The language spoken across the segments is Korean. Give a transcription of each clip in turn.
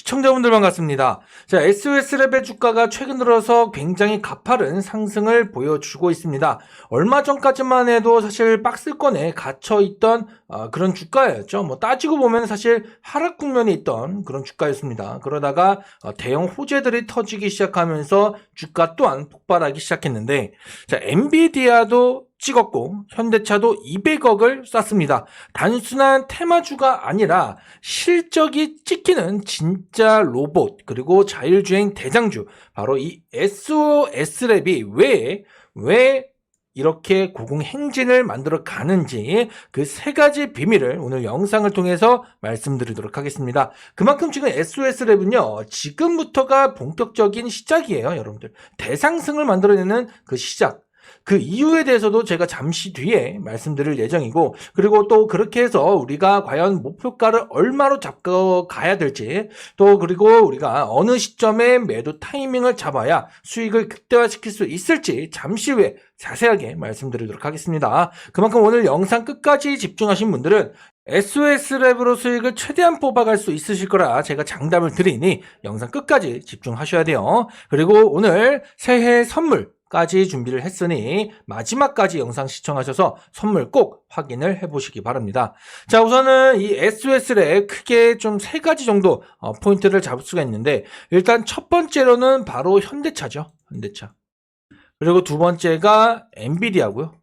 시청자분들 반갑습니다. 자, SOS랩의 주가가 최근 들어서 굉장히 가파른 상승을 보여주고 있습니다. 얼마 전까지만 해도 사실 박스권에 갇혀있던 그런 주가였죠. 따지고 보면 사실 하락 국면에 있던 그런 주가였습니다. 그러다가 대형 호재들이 터지기 시작하면서 주가 또한 폭발하기 시작했는데, 자, 엔비디아도 찍었고 현대차도 200억을 쐈습니다. 단순한 테마주가 아니라 실적이 찍히는 진짜 로봇 그리고 자율주행 대장주, 바로 이 SOS랩이 왜 이렇게 고공행진을 만들어 가는지 그 세 가지 비밀을 오늘 영상을 통해서 말씀드리도록 하겠습니다. 그만큼 지금 SOS랩은요, 지금부터가 본격적인 시작이에요. 여러분들, 대상승을 만들어내는 그 시작, 그 이유에 대해서도 제가 잠시 뒤에 말씀드릴 예정이고, 그리고 또 그렇게 해서 우리가 과연 목표가를 얼마로 잡고 가야 될지, 또 그리고 우리가 어느 시점에 매도 타이밍을 잡아야 수익을 극대화시킬 수 있을지 잠시 후에 자세하게 말씀드리도록 하겠습니다. 그만큼 오늘 영상 끝까지 집중하신 분들은 SOS랩으로 수익을 최대한 뽑아갈 수 있으실 거라 제가 장담을 드리니 영상 끝까지 집중하셔야 돼요. 그리고 오늘 새해 선물까지 준비를 했으니 마지막까지 영상 시청하셔서 선물 꼭 확인을 해보시기 바랍니다. 자, 우선은 이 SOS랩 크게 좀 세 가지 정도 포인트를 잡을 수가 있는데, 일단 첫 번째로는 바로 현대차죠. 현대차. 그리고 두 번째가 엔비디아고요.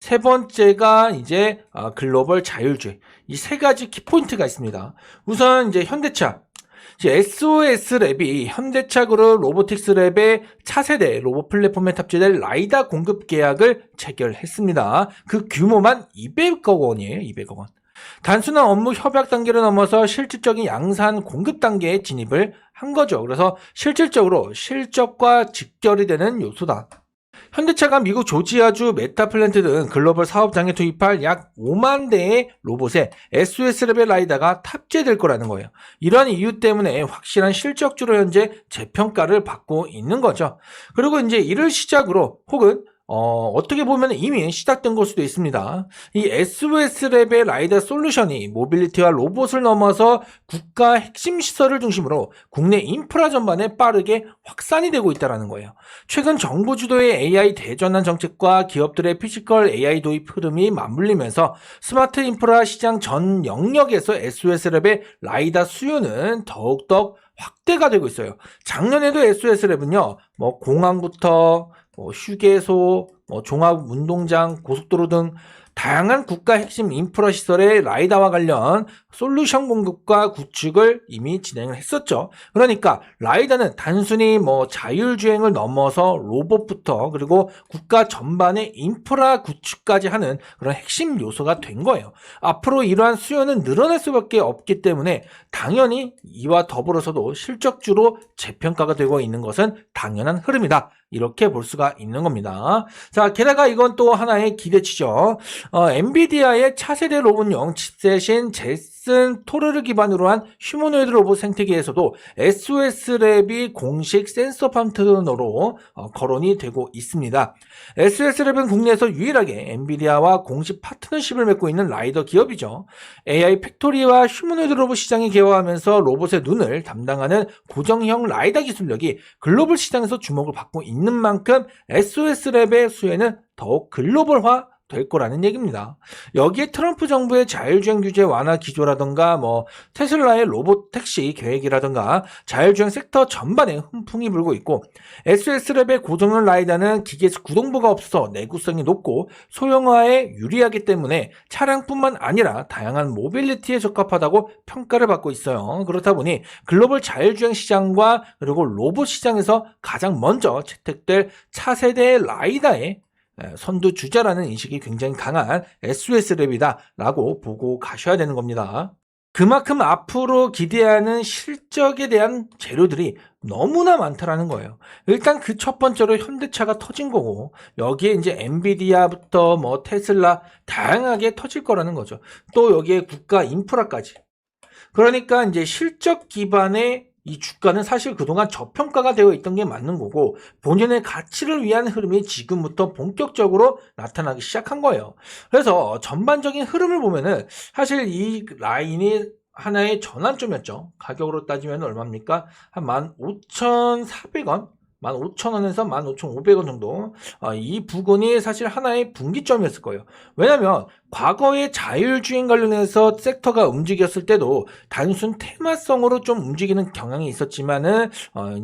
세 번째가 이제 글로벌 자율주행. 이 세 가지 키포인트가 있습니다. 우선 이제 현대차. SOS랩이 현대차 그룹 로보틱스랩의 차세대 로봇 플랫폼에 탑재될 라이다 공급 계약을 체결했습니다. 그 규모만 200억 원이에요. 200억 원. 단순한 업무 협약 단계를 넘어서 실질적인 양산 공급 단계에 진입을 한 거죠. 그래서 실질적으로 실적과 직결이 되는 요소다. 현대차가 미국 조지아주 메타플랜트 등 글로벌 사업장에 투입할 약 5만 대의 로봇에 SOS랩의 라이다가 탑재될 거라는 거예요. 이러한 이유 때문에 확실한 실적주로 현재 재평가를 받고 있는 거죠. 그리고 이제 이를 시작으로 혹은 어떻게 보면 이미 시작된 걸 수도 있습니다. 이 SOS랩의 라이다 솔루션이 모빌리티와 로봇을 넘어서 국가 핵심 시설을 중심으로 국내 인프라 전반에 빠르게 확산이 되고 있다는 거예요. 최근 정부 주도의 AI 대전환 정책과 기업들의 피지컬 AI 도입 흐름이 맞물리면서 스마트 인프라 시장 전 영역에서 SOS랩의 라이다 수요는 더욱더 확대가 되고 있어요. 작년에도 SOS랩은요, 공항부터 휴게소, 종합운동장, 고속도로 등 다양한 국가 핵심 인프라 시설의 라이다와 관련 솔루션 공급과 구축을 이미 진행을 했었죠. 그러니까 라이다는 단순히 자율주행을 넘어서 로봇부터 그리고 국가 전반의 인프라 구축까지 하는 그런 핵심 요소가 된 거예요. 앞으로 이러한 수요는 늘어날 수밖에 없기 때문에 당연히 이와 더불어서도 실적주로 재평가가 되고 있는 것은 당연한 흐름이다. 이렇게 볼 수가 있는 겁니다. 자, 게다가 이건 또 하나의 기대치죠. 엔비디아의 차세대 로봇용 칩셋인 제슨 토르를 기반으로 한 휴머노이드 로봇 생태계에서도 SOS랩이 공식 센서 파트너로 거론이 되고 있습니다. SOS랩은 국내에서 유일하게 엔비디아와 공식 파트너십을 맺고 있는 라이더 기업이죠. AI 팩토리와 휴머노이드 로봇 시장이 개화하면서 로봇의 눈을 담당하는 고정형 라이더 기술력이 글로벌 시장에서 주목을 받고 있는 만큼 SOS랩의 수혜는 더욱 글로벌화 될 거라는 얘기입니다. 여기에 트럼프 정부의 자율주행 규제 완화 기조라든가 테슬라의 로봇 택시 계획이라든가 자율주행 섹터 전반에 훈풍이 불고 있고, SOS랩의 고정형 라이다는 기계에서 구동부가 없어서 내구성이 높고 소형화에 유리하기 때문에 차량뿐만 아니라 다양한 모빌리티에 적합하다고 평가를 받고 있어요. 그렇다 보니 글로벌 자율주행 시장과 그리고 로봇 시장에서 가장 먼저 채택될 차세대 라이다의 선두주자라는 인식이 굉장히 강한 SOS랩이다 라고 보고 가셔야 되는 겁니다. 그만큼 앞으로 기대하는 실적에 대한 재료들이 너무나 많다라는 거예요. 일단 그 첫 번째로 현대차가 터진 거고, 여기에 이제 엔비디아부터 테슬라 다양하게 터질 거라는 거죠. 또 여기에 국가 인프라까지. 그러니까 이제 실적 기반의 이 주가는 사실 그동안 저평가가 되어 있던 게 맞는 거고, 본연의 가치를 위한 흐름이 지금부터 본격적으로 나타나기 시작한 거예요. 그래서 전반적인 흐름을 보면은 사실 이 라인이 하나의 전환점이었죠. 가격으로 따지면 얼마입니까? 한 15,400원? 15,000원에서 15,500원 정도. 이 부근이 사실 하나의 분기점이었을 거예요. 왜냐면 과거에 자율주행 관련해서 섹터가 움직였을 때도 단순 테마성으로 좀 움직이는 경향이 있었지만은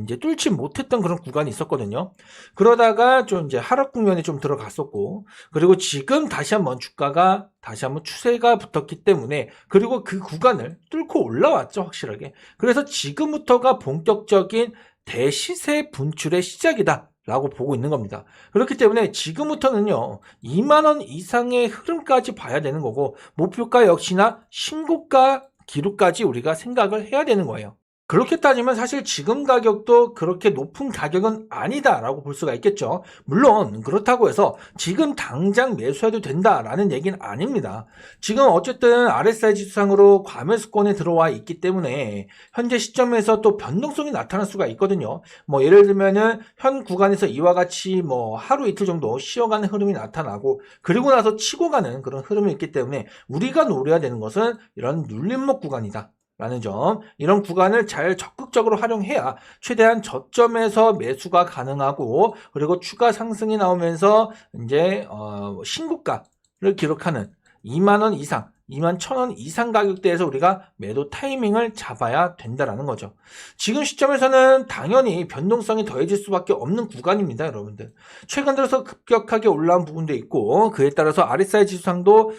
이제 뚫지 못했던 그런 구간이 있었거든요. 그러다가 좀 이제 하락 국면에 좀 들어갔었고, 그리고 지금 다시 한번 주가가 다시 한번 추세가 붙었기 때문에, 그리고 그 구간을 뚫고 올라왔죠, 확실하게. 그래서 지금부터가 본격적인 대시세 분출의 시작이다 라고 보고 있는 겁니다. 그렇기 때문에 지금부터는요 2만원 이상의 흐름까지 봐야 되는 거고, 목표가 역시나 신고가 기록까지 우리가 생각을 해야 되는 거예요. 그렇게 따지면 사실 지금 가격도 그렇게 높은 가격은 아니다라고 볼 수가 있겠죠. 물론 그렇다고 해서 지금 당장 매수해도 된다라는 얘기는 아닙니다. 지금 어쨌든 RSI 지수상으로 과매수권에 들어와 있기 때문에 현재 시점에서 또 변동성이 나타날 수가 있거든요. 뭐 예를 들면은 현 구간에서 이와 같이 뭐 하루 이틀 정도 쉬어가는 흐름이 나타나고, 그리고 나서 치고 가는 그런 흐름이 있기 때문에 우리가 노려야 되는 것은 이런 눌림목 구간이다 라는 점, 이런 구간을 잘 적극적으로 활용해야 최대한 저점에서 매수가 가능하고, 그리고 추가 상승이 나오면서 이제 신고가를 기록하는 2만원 이상, 21,000원 이상 가격대에서 우리가 매도 타이밍을 잡아야 된다라는 거죠. 지금 시점에서는 당연히 변동성이 더해질 수밖에 없는 구간입니다, 여러분들. 최근 들어서 급격하게 올라온 부분도 있고, 그에 따라서 RSI 지수상도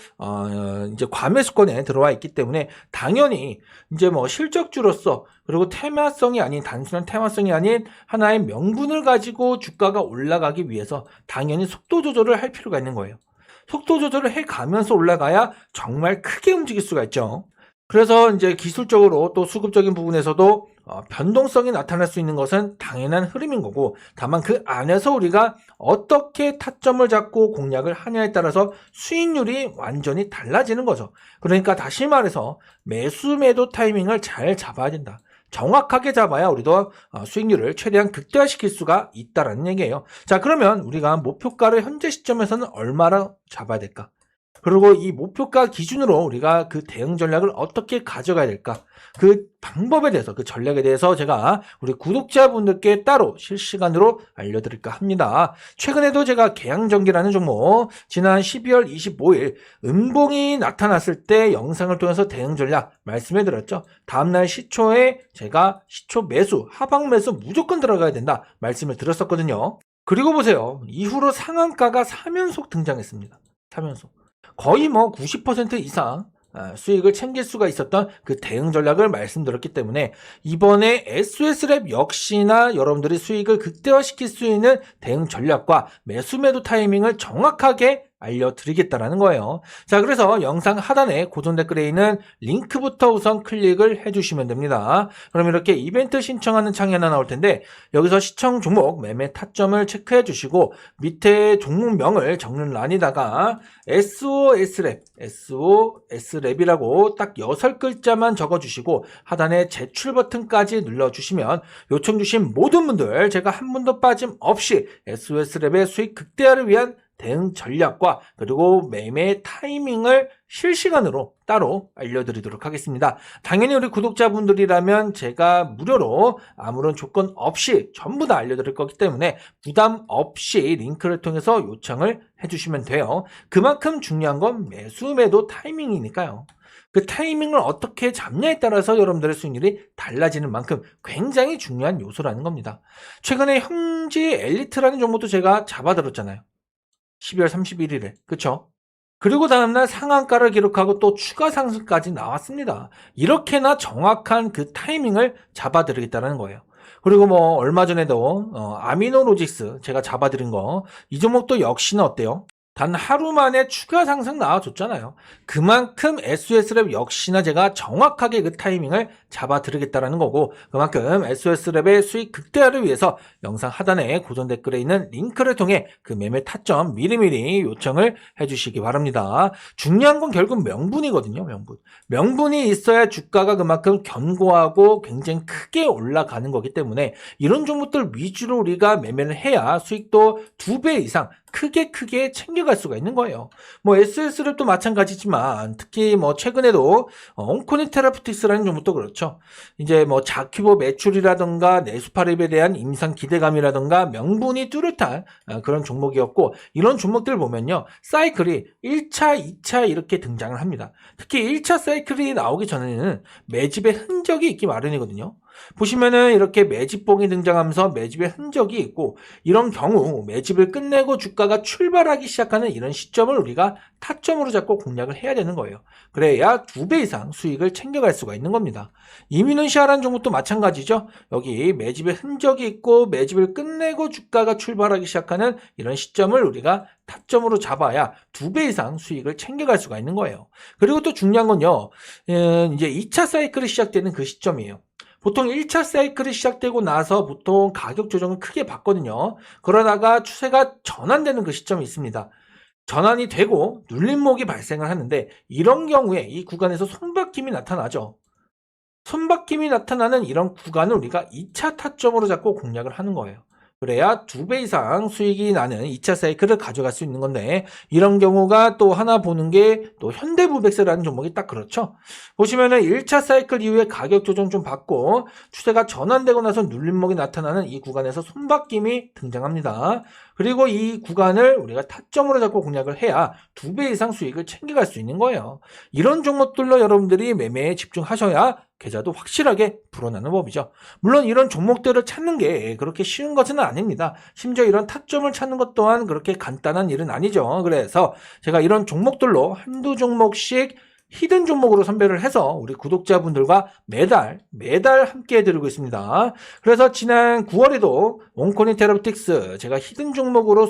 이제 과매수권에 들어와 있기 때문에 당연히 이제 뭐 실적주로서, 그리고 테마성이 아닌, 단순한 테마성이 아닌 하나의 명분을 가지고 주가가 올라가기 위해서 당연히 속도 조절을 할 필요가 있는 거예요. 속도 조절을 해가면서 올라가야 정말 크게 움직일 수가 있죠. 그래서 이제 기술적으로 또 수급적인 부분에서도 변동성이 나타날 수 있는 것은 당연한 흐름인 거고, 다만 그 안에서 우리가 어떻게 타점을 잡고 공략을 하냐에 따라서 수익률이 완전히 달라지는 거죠. 그러니까 다시 말해서 매수 매도 타이밍을 잘 잡아야 된다. 정확하게 잡아야 우리도 수익률을 최대한 극대화시킬 수가 있다라는 얘기예요. 자, 그러면 우리가 목표가를 현재 시점에서는 얼마나 잡아야 될까? 그리고 이 목표가 기준으로 우리가 그 대응 전략을 어떻게 가져가야 될까? 그 방법에 대해서, 그 전략에 대해서 제가 우리 구독자분들께 따로 실시간으로 알려드릴까 합니다. 최근에도 제가 개항전기라는 종목, 지난 12월 25일 음봉이 나타났을 때 영상을 통해서 대응 전략 말씀해드렸죠. 다음날 시초에 제가 시초 매수, 하방 매수 무조건 들어가야 된다 말씀을 드렸었거든요. 그리고 보세요. 이후로 상한가가 3연속 등장했습니다. 3연속. 거의 뭐 90% 이상 수익을 챙길 수가 있었던 그 대응 전략을 말씀드렸기 때문에, 이번에 SOS랩 역시나 여러분들이 수익을 극대화시킬 수 있는 대응 전략과 매수 매도 타이밍을 정확하게 알려드리겠다라는 거예요. 자, 그래서 영상 하단에 고정 댓글에 있는 링크부터 우선 클릭을 해주시면 됩니다. 그럼 이렇게 이벤트 신청하는 창이 하나 나올 텐데, 여기서 시청 종목 매매 타점을 체크해 주시고, 밑에 종목명을 적는 란에다가 SOS랩, SOS랩이라고 딱 6글자만 적어주시고 하단에 제출 버튼까지 눌러주시면 요청 주신 모든 분들 제가 한 분도 빠짐없이 SOS랩의 수익 극대화를 위한 대응 전략과 그리고 매매 타이밍을 실시간으로 따로 알려드리도록 하겠습니다. 당연히 우리 구독자분들이라면 제가 무료로 아무런 조건 없이 전부 다 알려드릴 거기 때문에 부담 없이 링크를 통해서 요청을 해주시면 돼요. 그만큼 중요한 건 매수 매도 타이밍이니까요. 그 타이밍을 어떻게 잡냐에 따라서 여러분들의 수익률이 달라지는 만큼 굉장히 중요한 요소라는 겁니다. 최근에 형지 엘리트라는 종목도 제가 잡아들었잖아요. 12월 31일에. 그쵸? 그리고 다음날 상한가를 기록하고 또 추가 상승까지 나왔습니다. 이렇게나 정확한 그 타이밍을 잡아드리겠다는 거예요. 그리고 뭐 얼마 전에도 아미노로직스 제가 잡아드린 거, 이 종목도 역시나 어때요? 단 하루 만에 추가 상승 나와줬잖아요. 그만큼 SOS랩 역시나 제가 정확하게 그 타이밍을 잡아드리겠다는 거고, 그만큼 SOS랩의 수익 극대화를 위해서 영상 하단에 고정 댓글에 있는 링크를 통해 그 매매 타점 미리미리 요청을 해주시기 바랍니다. 중요한 건 결국 명분이거든요. 명분이 있어야 주가가 그만큼 견고하고 굉장히 크게 올라가는 거기 때문에 이런 종목들 위주로 우리가 매매를 해야 수익도 2배 이상 크게 챙겨갈 수가 있는 거예요. 뭐 SS랩도 마찬가지지만 특히 뭐 최근에도 온코니 테라퓨틱스라는 종목도 그렇죠. 이제 뭐 자큐보 매출이라던가 내수파랩에 대한 임상 기대감이라던가 명분이 뚜렷한 그런 종목이었고, 이런 종목들 보면요, 사이클이 1차, 2차 이렇게 등장을 합니다. 특히 1차 사이클이 나오기 전에는 매집의 흔적이 있기 마련이거든요. 보시면은 이렇게 매집봉이 등장하면서 매집의 흔적이 있고, 이런 경우 매집을 끝내고 주가가 출발하기 시작하는 이런 시점을 우리가 타점으로 잡고 공략을 해야 되는 거예요. 그래야 2배 이상 수익을 챙겨갈 수가 있는 겁니다. 이민훈시아라는 종목도 마찬가지죠. 여기 매집의 흔적이 있고 매집을 끝내고 주가가 출발하기 시작하는 이런 시점을 우리가 타점으로 잡아야 2배 이상 수익을 챙겨갈 수가 있는 거예요. 그리고 또 중요한 건요, 이제 2차 사이클이 시작되는 그 시점이에요. 보통 1차 사이클이 시작되고 나서 보통 가격 조정을 크게 받거든요. 그러다가 추세가 전환되는 그 시점이 있습니다. 전환이 되고 눌림목이 발생을 하는데, 이런 경우에 이 구간에서 손바뀜이 나타나죠. 손바뀜이 나타나는 이런 구간을 우리가 2차 타점으로 잡고 공략을 하는 거예요. 그래야 2배 이상 수익이 나는 2차 사이클을 가져갈 수 있는 건데, 이런 경우가 또 하나 보는 게 또 현대무백스라는 종목이 딱 그렇죠. 보시면은 1차 사이클 이후에 가격 조정 좀 받고 추세가 전환되고 나서 눌림목이 나타나는 이 구간에서 손바뀜이 등장합니다. 그리고 이 구간을 우리가 타점으로 잡고 공략을 해야 2배 이상 수익을 챙겨갈 수 있는 거예요. 이런 종목들로 여러분들이 매매에 집중하셔야 계좌도 확실하게 불어나는 법이죠. 물론 이런 종목들을 찾는 게 그렇게 쉬운 것은 아닙니다. 심지어 이런 타점을 찾는 것 또한 그렇게 간단한 일은 아니죠. 그래서 제가 이런 종목들로 한두 종목씩 히든 종목으로 선별을 해서 우리 구독자분들과 매달 함께 해드리고 있습니다. 그래서 지난 9월에도 온코니 테라퓨틱스 제가 히든 종목으로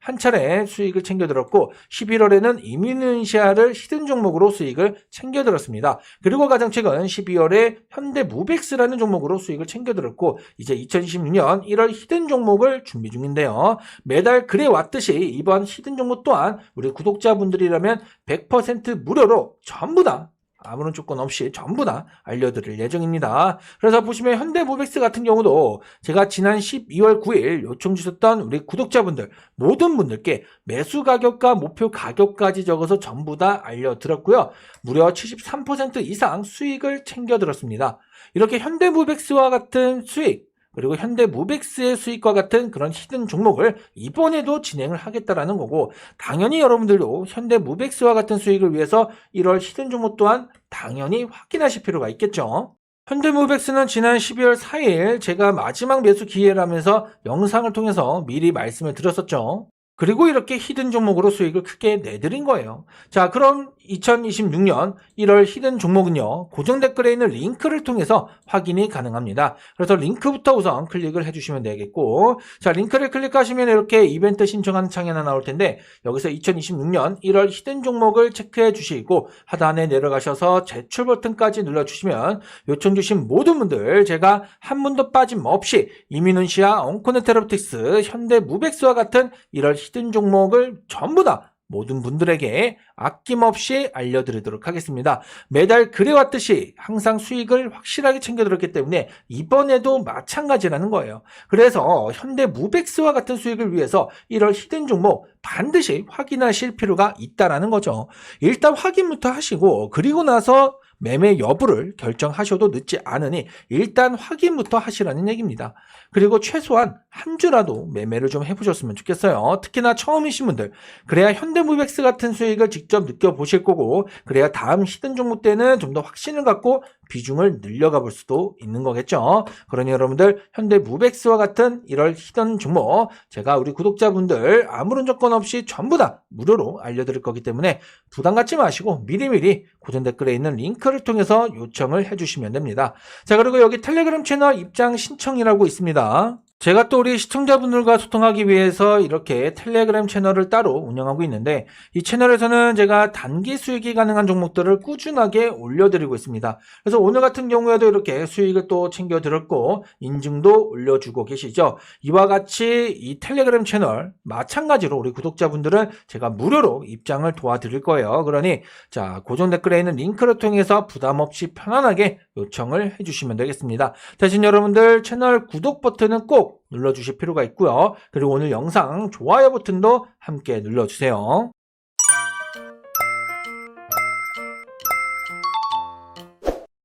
한 차례 수익을 챙겨들었고, 11월에는 이민훈시아를 히든 종목으로 수익을 챙겨들었습니다. 그리고 가장 최근 12월에 현대무백스라는 종목으로 수익을 챙겨들었고, 이제 2026년 1월 히든 종목을 준비 중인데요. 매달 그래왔듯이 이번 히든 종목 또한 우리 구독자분들이라면 100% 무료로 전부 다, 아무런 조건 없이 전부 다 알려드릴 예정입니다. 그래서 보시면 현대무백스 같은 경우도 제가 지난 12월 9일 요청 주셨던 우리 구독자분들 모든 분들께 매수 가격과 목표 가격까지 적어서 전부 다 알려드렸고요. 무려 73% 이상 수익을 챙겨들었습니다. 이렇게 현대무백스와 같은 수익, 그리고 현대무백스의 수익과 같은 그런 히든 종목을 이번에도 진행을 하겠다라는 거고, 당연히 여러분들도 현대무백스와 같은 수익을 위해서 1월 히든 종목 또한 당연히 확인하실 필요가 있겠죠. 현대무백스는 지난 12월 4일 제가 마지막 매수 기회라면서 영상을 통해서 미리 말씀을 드렸었죠. 그리고 이렇게 히든 종목으로 수익을 크게 내드린 거예요. 자, 그럼 2026년 1월 히든 종목은요, 고정 댓글에 있는 링크를 통해서 확인이 가능합니다. 그래서 링크부터 우선 클릭을 해주시면 되겠고, 자, 링크를 클릭하시면 이렇게 이벤트 신청하는 창이 하나 나올 텐데, 여기서 2026년 1월 히든 종목을 체크해 주시고 하단에 내려가셔서 제출 버튼까지 눌러주시면 요청 주신 모든 분들 제가 한 분도 빠짐없이 이민훈시아, 온코니 테라퓨틱스, 현대무백스와 같은 1월 히든 종목을 전부 다 모든 분들에게 아낌없이 알려드리도록 하겠습니다. 매달 그래왔듯이 항상 수익을 확실하게 챙겨들었기 때문에 이번에도 마찬가지라는 거예요. 그래서 현대무백스와 같은 수익을 위해서 1월 히든 종목 반드시 확인하실 필요가 있다는 거죠. 일단 확인부터 하시고, 그리고 나서 매매 여부를 결정하셔도 늦지 않으니 일단 확인부터 하시라는 얘기입니다. 그리고 최소한 한 주라도 매매를 좀 해보셨으면 좋겠어요. 특히나 처음이신 분들, 그래야 현대무백스 같은 수익을 직접 느껴보실 거고, 그래야 다음 히든 종목 때는 좀 더 확신을 갖고 비중을 늘려가 볼 수도 있는 거겠죠. 그러니 여러분들 현대무백스와 같은 1월 히든 종목 제가 우리 구독자분들 아무런 조건 없이 전부 다 무료로 알려드릴 거기 때문에 부담 갖지 마시고 미리미리 고정 댓글에 있는 링크를 통해서 요청을 해주시면 됩니다. 자, 그리고 여기 텔레그램 채널 입장 신청이라고 있습니다. 제가 또 우리 시청자분들과 소통하기 위해서 이렇게 텔레그램 채널을 따로 운영하고 있는데, 이 채널에서는 제가 단기 수익이 가능한 종목들을 꾸준하게 올려드리고 있습니다. 그래서 오늘 같은 경우에도 이렇게 수익을 또 챙겨드렸고 인증도 올려주고 계시죠. 이와 같이 이 텔레그램 채널 마찬가지로 우리 구독자분들은 제가 무료로 입장을 도와드릴 거예요. 그러니 자, 고정 댓글에 있는 링크를 통해서 부담 없이 편안하게 요청을 해주시면 되겠습니다. 대신 여러분들 채널 구독 버튼은 꼭 눌러주실 필요가 있고요. 그리고 오늘 영상 좋아요 버튼도 함께 눌러주세요.